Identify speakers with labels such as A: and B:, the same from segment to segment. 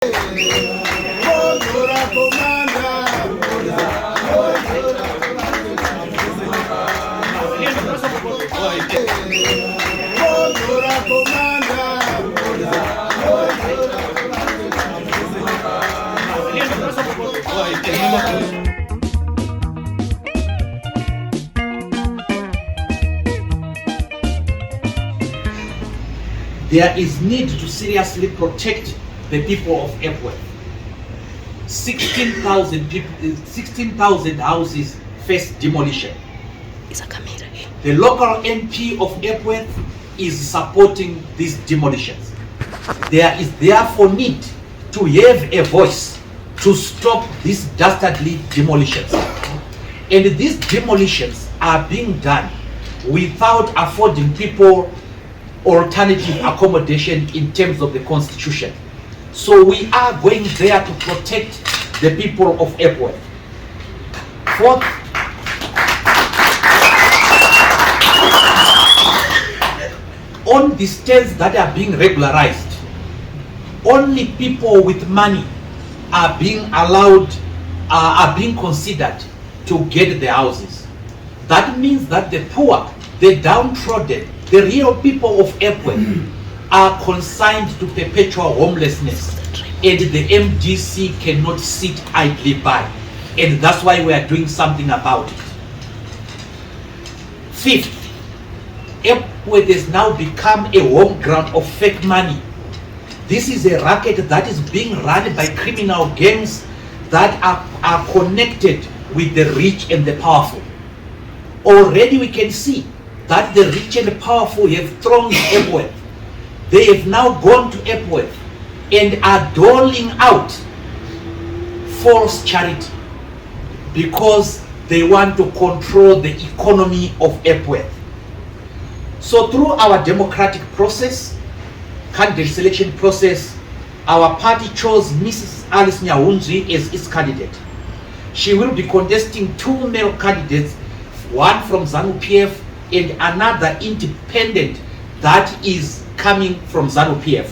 A: Mwonzora commander. Mwonzora commander.
B: There is need to seriously protect the people of Epworth. 16,000 people, 16,000 houses face demolition. The local MP of Epworth is supporting these demolitions. There is therefore need to have a voice to stop these dastardly demolitions. And these demolitions are being done without affording people alternative accommodation in terms of the constitution. So we are going there to protect the people of Epworth. Fourth, on the states that are being regularized, only people with money are being allowed, are being considered to get the houses. That means that the poor, the downtrodden, the real people of Epworth are consigned to perpetual homelessness, and the MDC cannot sit idly by, and that's why we are doing something about it. Fifth, Epworth has now become a home ground of fake money. This is a racket that is being run by criminal gangs that are connected with the rich and the powerful. Already we can see that the rich and the powerful have thrown Epworth. They have now gone to Epworth and are doling out false charity because they want to control the economy of Epworth. So through our democratic process, candidate selection process, our party chose Mrs. Alice Nyahunzi as its candidate. She will be contesting two male candidates, one from Zanu PF and another independent that is coming from Zanu PF.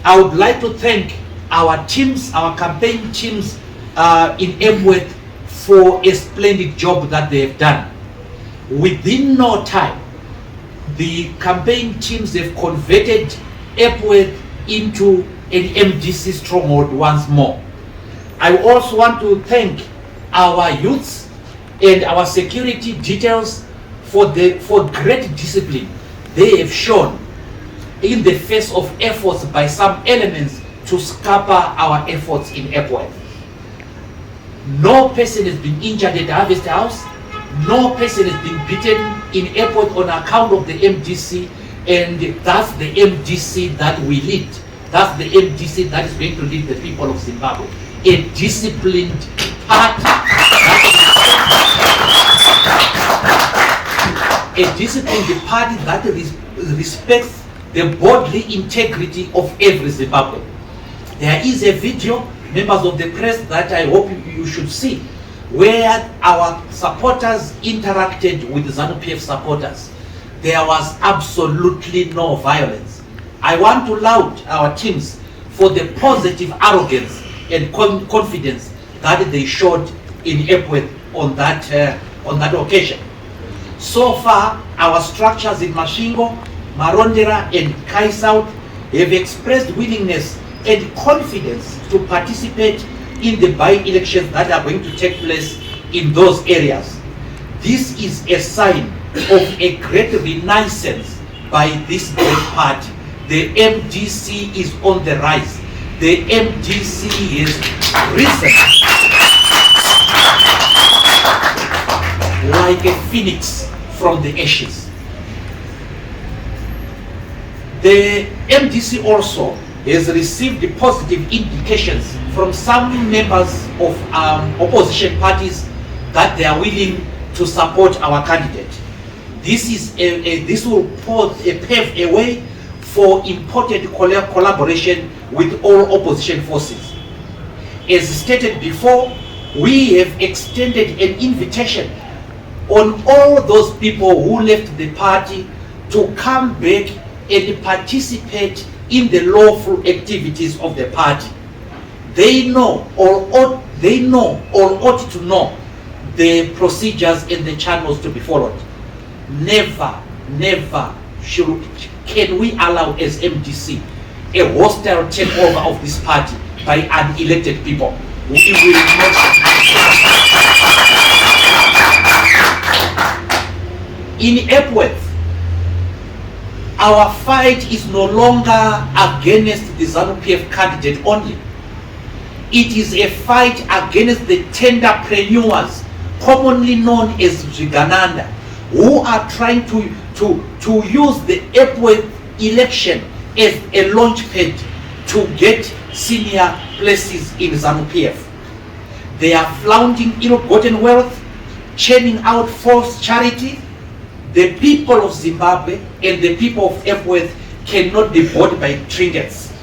B: I would like to thank our teams, our campaign teams in Epworth for a splendid job that they have done. Within no time, the campaign teams have converted Epworth into an MDC stronghold once more. I also want to thank our youths and our security details for great discipline they have shown in the face of efforts by some elements to scupper our efforts in Epworth. No person has been injured at the Harvest House. No person has been beaten in Epworth on account of the MDC, and that's the MDC that we lead. That's the MDC that is going to lead the people of Zimbabwe. A disciplined party, that respects the bodily integrity of every Zimbabwean. There is a video, members of the press, that I hope you should see, where our supporters interacted with the Zanu PF supporters. There was absolutely no violence. I want to laud our teams for the positive arrogance and confidence that they showed in Epworth on that occasion. So far, our structures in Mashingo, Marondera and Kai South have expressed willingness and confidence to participate in the by-elections that are going to take place in those areas. This is a sign of a great renaissance by this great party. The MDC is on the rise. The MDC is risen like a phoenix from the ashes. The MDC also has received positive indications from some members of opposition parties that they are willing to support our candidate. This will pave a way for important collaboration with all opposition forces. As stated before, we have extended an invitation on all those people who left the party to come back and participate in the lawful activities of the party. They know or ought to know the procedures and the channels to be followed. Never can we allow as MDC a hostile takeover of this party by unelected people. We will not. In Epworth, our fight is no longer against the Zanu PF candidate only. It is a fight against the tenderpreneurs, commonly known as Zigananda, who are trying to use the Epworth election as a launchpad to get senior places in Zanu PF. They are flaunting ill-gotten wealth, churning out false charity. The people of Zimbabwe and the people of Epworth cannot be bought by trinkets.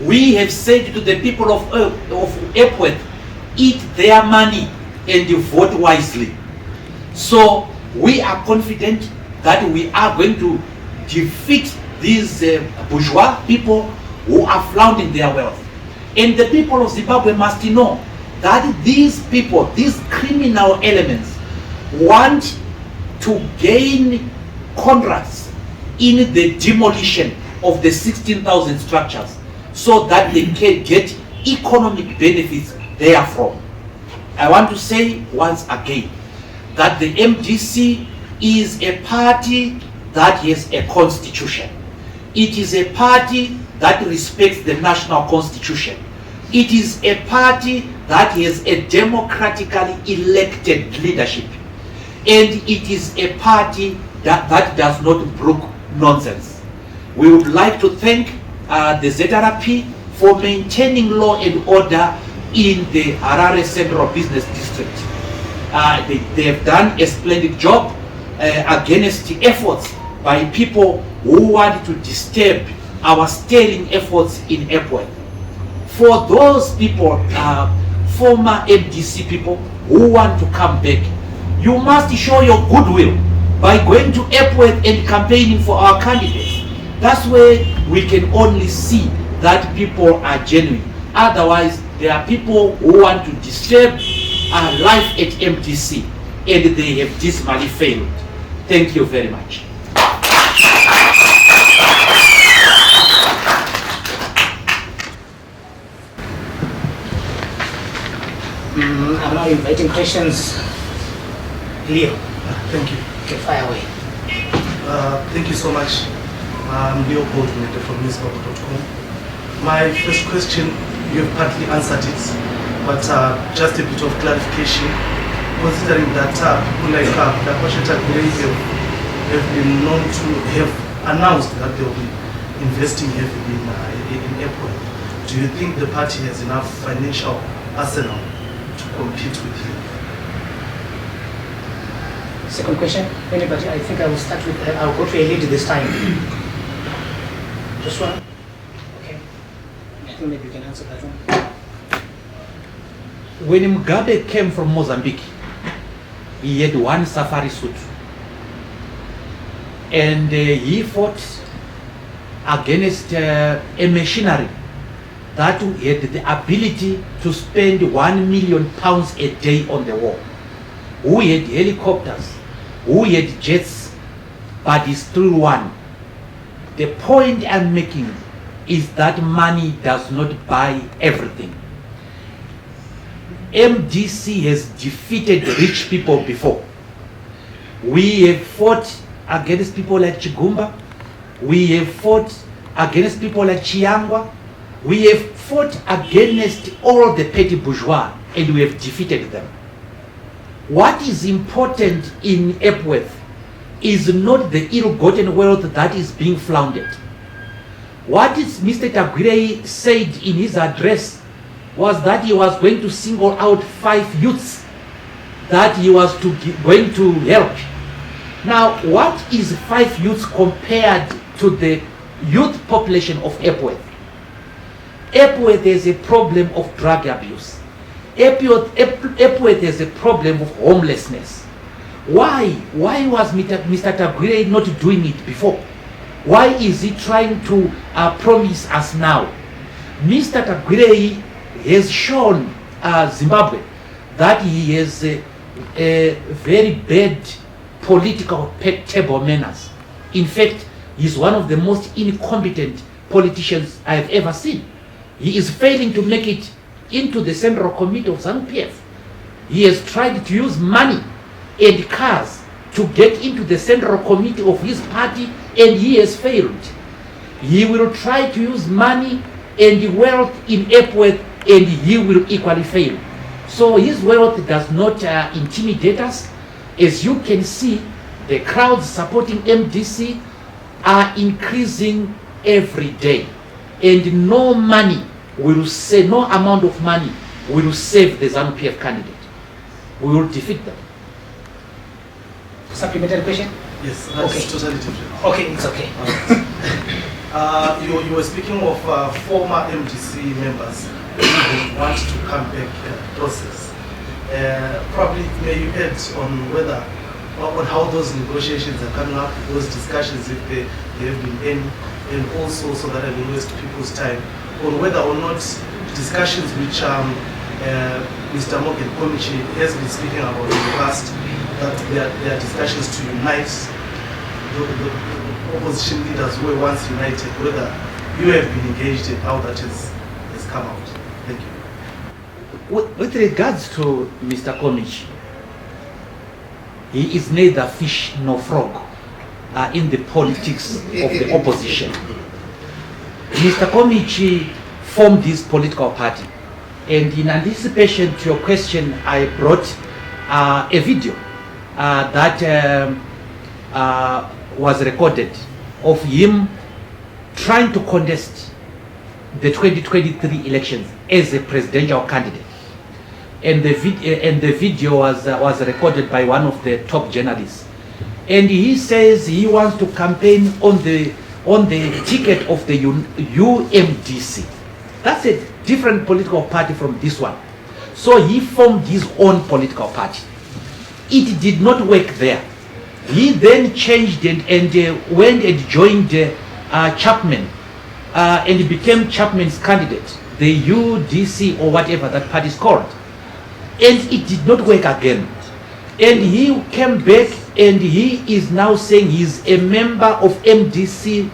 B: We have said to the people of Epworth, eat their money and you vote wisely. So we are confident that we are going to defeat these bourgeois people who are flaunting their wealth. And the people of Zimbabwe must know that these people, these criminal elements, want to gain contracts in the demolition of the 16,000 structures so that they can get economic benefits therefrom. I want to say once again that the MDC is a party that has a constitution. It is a party that respects the national constitution. It is a party that has a democratically elected leadership. And it is a party that does not brook nonsense. We would like to thank the ZRP for maintaining law and order in the Harare Central Business District. They have done a splendid job against the efforts by people who want to disturb our sterling efforts in Epworth. For those people, former MDC people who want to come back, you must show your goodwill by going to Epworth and campaigning for our candidates. That's where we can only see that people are genuine. Otherwise, there are people who want to disturb our life at MDC, and they have dismally failed. Thank you very much.
C: I'm now inviting questions. Leo.
D: Thank you.
C: Okay, fire away.
D: Thank you so much. I'm Leopold from newspaper.com. My first question, you have partly answered it, but just a bit of clarification. Considering that people like Tagwirei have been known to have announced that they will be investing heavily in Epworth, do you think the party has enough financial arsenal to compete with him?
C: Second question, anybody? I think I will start with, I'll go to a lady this time. Just one? Okay. I think maybe you can answer that one.
B: When Mugabe came from Mozambique, he had one safari suit. And he fought against a machinery that had the ability to spend £1 million a day on the war. We had helicopters, we had jets, but he still won. The point I'm making is that money does not buy everything. MDC has defeated rich people before. We have fought against people like Chigumba. We have fought against people like Chiangwa. We have fought against all the petty bourgeois, and we have defeated them. What is important in Epworth is not the ill-gotten wealth that is being flaunted. What Mr. Tagwirei said in his address was that he was going to single out 5 youths that he was going to help. Now, what is 5 youths compared to the youth population of Epworth? Epworth has a problem of drug abuse. Epworth has a problem of homelessness. Why was Mr. Tagwirei not doing it before? Why is he trying to promise us now? Mr. Tagwirei has shown Zimbabwe that he has a very bad political table manners. In fact, he's one of the most incompetent politicians I have ever seen. He is failing to make it into the Central Committee of Zanu PF. He has tried to use money and cars to get into the Central Committee of his party, and he has failed. He will try to use money and wealth in Epworth, and he will equally fail. So his wealth does not intimidate us. As you can see, the crowds supporting MDC are increasing every day, and no money will say, no amount of money will save the Zanu PF candidate. We will defeat them.
C: Supplementary question?
D: Yes, that's
C: Okay.
D: totally different.
C: Okay, it's okay.
D: You were speaking of former MDC members who want to come back process. Probably may you add on how those negotiations are coming up, those discussions, if there have been any, and also so that I don't waste people's time, on whether or not discussions which Mr. Morgan Komichi has been speaking about in the past, that there are discussions to unite the opposition leaders who were once united, whether you have been engaged in how that has come out. Thank you.
B: With regards to Mr. Komichi, he is neither fish nor frog in the politics of the opposition. Mr. Komichi formed this political party, and in anticipation to your question, I brought a video that was recorded of him trying to contest the 2023 elections as a presidential candidate. And the video was recorded by one of the top journalists. And he says he wants to campaign on the ticket of the UMDC. That's a different political party from this one. So he formed his own political party. It did not work there. He then changed and went and joined Chapman and became Chapman's candidate, the UDC or whatever that party is called. And it did not work again. And he came back and he is now saying he's a member of MDC,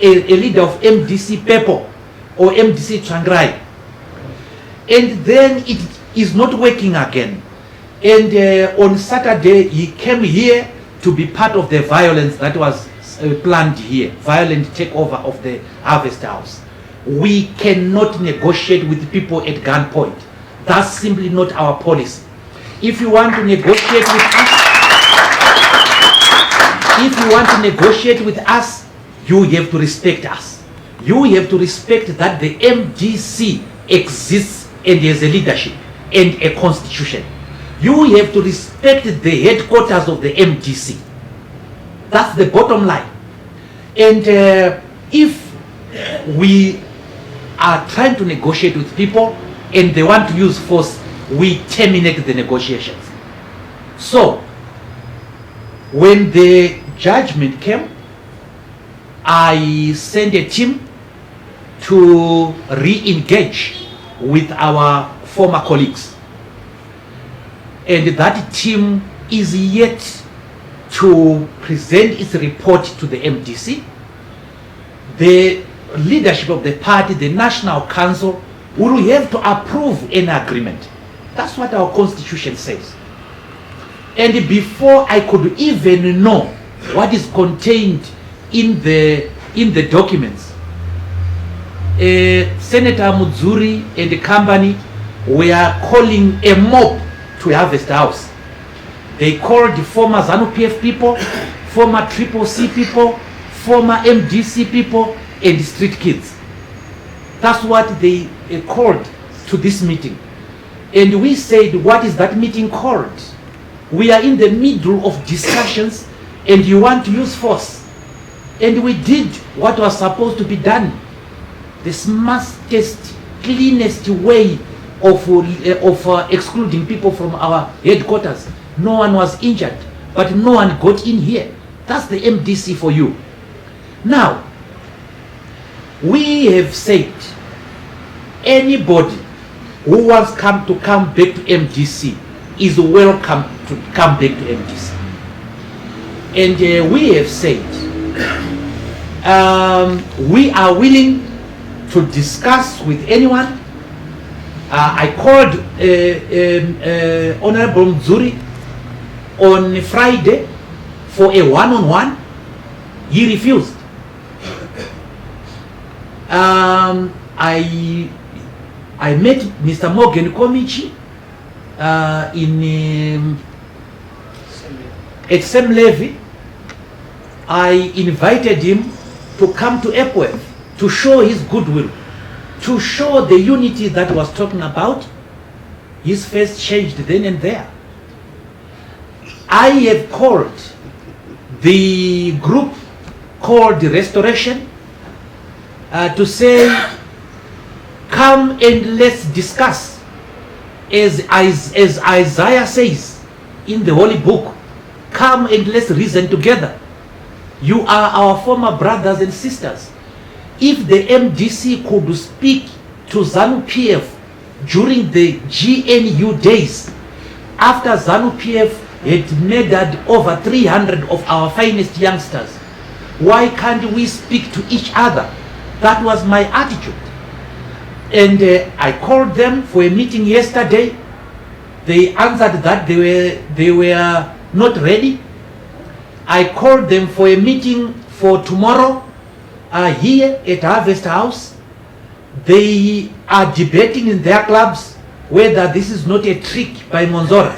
B: a leader of MDC People or MDC Tagwirei. And then it is not working again. And on Saturday he came here to be part of the violence that was planned here, violent takeover of the Harvest House. We cannot negotiate with people at gunpoint. That's simply not our policy. If you want to negotiate with us, you have to respect us. You have to respect that the MDC exists and has a leadership and a constitution. You have to respect the headquarters of the MDC. That's the bottom line. And if we are trying to negotiate with people and they want to use force, we terminate the negotiations. So, when the judgment came, I sent a team to re-engage with our former colleagues. And that team is yet to present its report to the MDC. The leadership of the party, the National Council, will have to approve an agreement. That's what our constitution says. And before I could even know what is contained in the documents, Senator Mwonzora and the company were calling a mob to Harvest House. They called the former Zanu PF people, former Triple C people, former MDC people, and street kids. That's what they called to this meeting. And we said, what is that meeting called? We are in the middle of discussions and you want to use force. And we did what was supposed to be done. The smartest, cleanest way of excluding people from our headquarters. No one was injured, but no one got in here. That's the MDC for you. Now, we have said anybody who wants to come back to MDC is welcome to come back to MDC. And we have said we are willing to discuss with anyone. I called Honorable Mwonzora on Friday for a one-on-one. He refused. I met Mr. Morgan Komichi at Sam Levy. I invited him to come to Epworth to show his goodwill, to show the unity that he was talking about. His face changed then and there. I have called the group called Restoration to say, come and let's discuss. As Isaiah says in the Holy Book, come and let's reason together. You are our former brothers and sisters. If the MDC could speak to Zanu PF during the GNU days, after Zanu PF had murdered over 300 of our finest youngsters, why can't we speak to each other? That was my attitude. And I called them for a meeting yesterday. They answered that they were not ready. I called them for a meeting for tomorrow here at Harvest House. They are debating in their clubs whether this is not a trick by Mwonzora.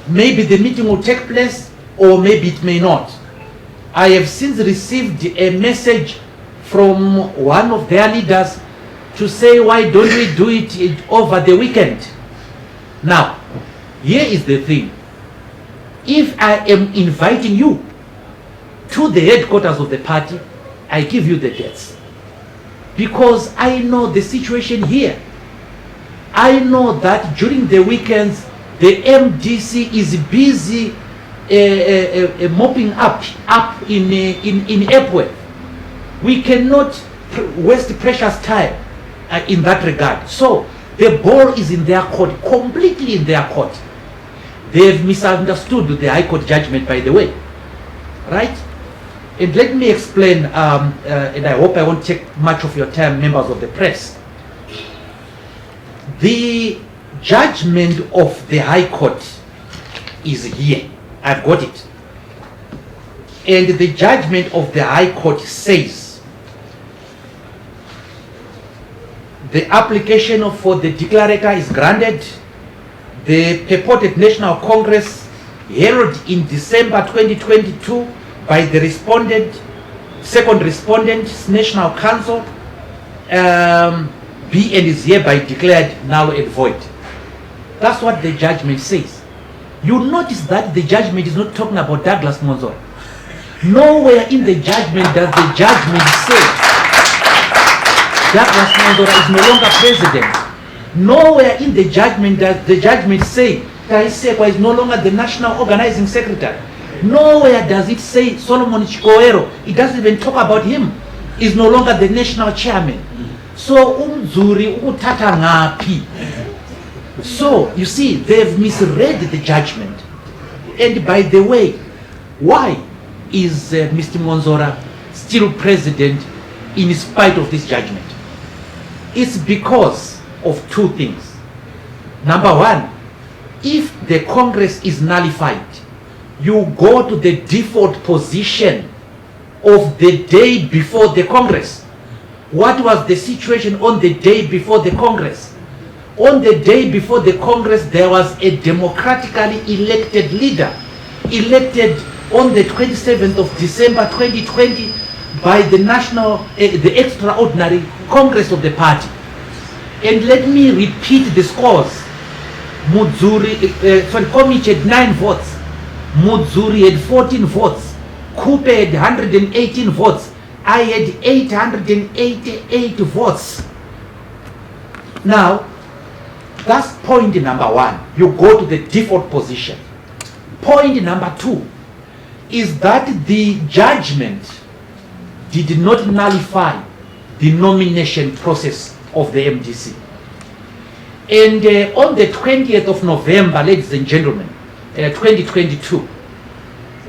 B: Maybe the meeting will take place or maybe it may not. I have since received a message from one of their leaders to say, why don't we do it over the weekend? Now, here is the thing. If I am inviting you to the headquarters of the party, I give you the dates. Because I know the situation here. I know that during the weekends, the MDC is busy mopping up in Epworth. We cannot waste precious time in that regard. So the ball is in their court, completely in their court. They have misunderstood the High Court judgment, by the way, right? And let me explain, and I hope I won't take much of your time, members of the press. The judgment of the High Court is here. I've got it. And the judgment of the High Court says the application for the declarator is granted. The purported National Congress held in December 2022 by the second respondent, National Council, be and is hereby declared null and void. That's what the judgment says. You notice that the judgment is not talking about Douglas Mwonzora. Nowhere in the judgment does the judgment say Douglas Mwonzora is no longer president. Nowhere in the judgment does the judgment say Taisekwa is no longer the National Organizing Secretary. Nowhere does it say Solomon Chikoero. It doesn't even talk about him. Is no longer the national chairman. So Mwonzora utata ngapi. So you see, they've misread the judgment. And by the way, why is Mr. Mwonzora still president in spite of this judgment? It's because of two things. Number one, if the Congress is nullified, you go to the default position of the day before the Congress. What was the situation on the day before the Congress? On the day before the Congress, there was a democratically elected leader, elected on the 27th of December 2020 by the extraordinary Congress of the party. And let me repeat the scores. Komichi had 9 votes. Mwonzora had 14 votes. Kupe had 118 votes. I had 888 votes. Now, that's point number one. You go to the default position. Point number two. is that the judgment did not nullify the nomination process of the MDC. And on the 20th of November, ladies and gentlemen, 2022,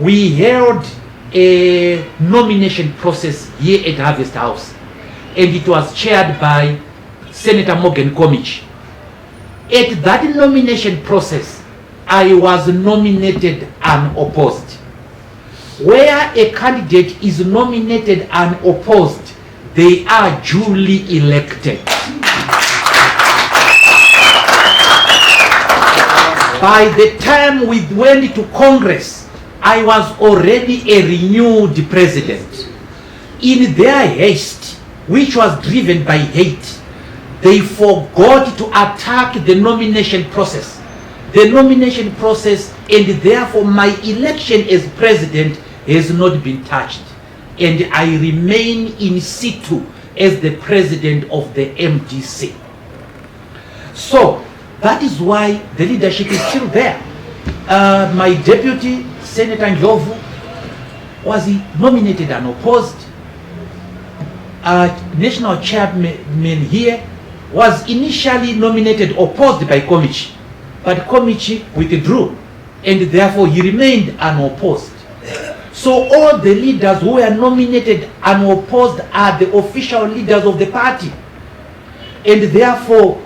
B: we held a nomination process here at Harvest House, and it was chaired by Senator Morgan Komich. At that nomination process, I was nominated unopposed. Where a candidate is nominated unopposed, they are duly elected. By the time we went to Congress, I was already a renewed president. In their haste, which was driven by hate, they forgot to attack the nomination process. The nomination process, and therefore my election as president has not been touched. And I remain in situ as the president of the MDC. So, that is why the leadership is still there. My deputy, Senator Ndlovu, was nominated unopposed. National chairman here was initially nominated opposed by Komich, but Komich withdrew, and therefore he remained unopposed. So all the leaders who were nominated unopposed are the official leaders of the party, and therefore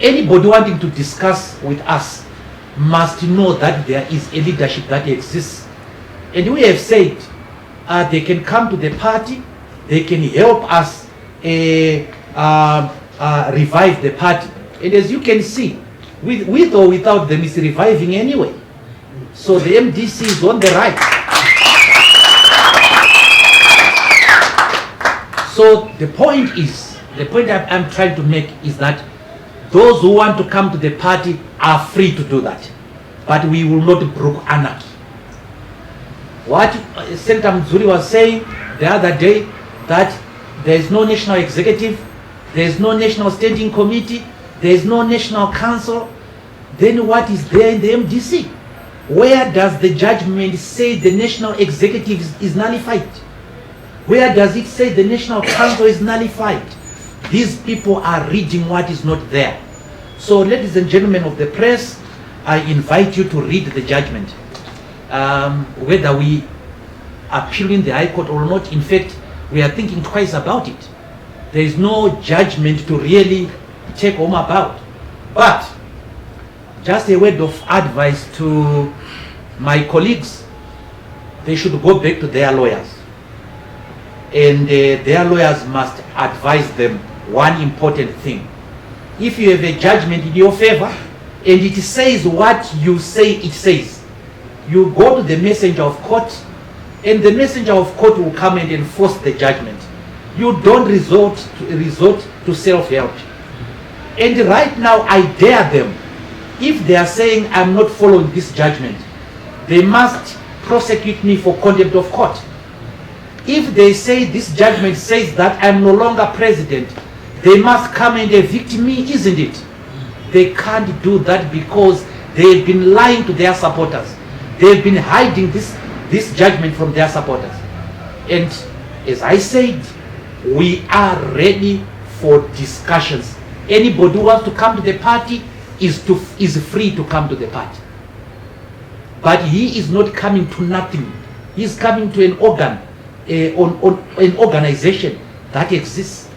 B: anybody wanting to discuss with us must know that there is a leadership that exists. And we have said they can come to the party, they can help us revive the party. And as you can see, with or without them, it's reviving anyway. So the MDC is on the right. So the point I'm trying to make is that those who want to come to the party are free to do that. But we will not brook anarchy. What Senator Mzuri was saying the other day, that there is no national executive, there is no national standing committee, there is no national council, then what is there in the MDC? Where does the judgment say the national executive is nullified? Where does it say the national council is nullified? These people are reading what is not there. So, ladies and gentlemen of the press, I invite you to read the judgment. Whether we appeal in the High Court or not, in fact, we are thinking twice about it. There is no judgment to really take home about. But, just a word of advice to my colleagues, they should go back to their lawyers. And their lawyers must advise them one important thing. If you have a judgment in your favor, and it says what you say it says, you go to the messenger of court, and the messenger of court will come and enforce the judgment. You don't resort to self-help. And right now, I dare them, if they are saying I'm not following this judgment, they must prosecute me for contempt of court. If they say this judgment says that I'm no longer president, they must come and evict me, isn't it? They can't do that because they've been lying to their supporters. They've been hiding this judgment from their supporters. And as I said, we are ready for discussions. Anybody who wants to come to the party is free to come to the party. But he is not coming to nothing. He is coming to an organ, an organization that exists.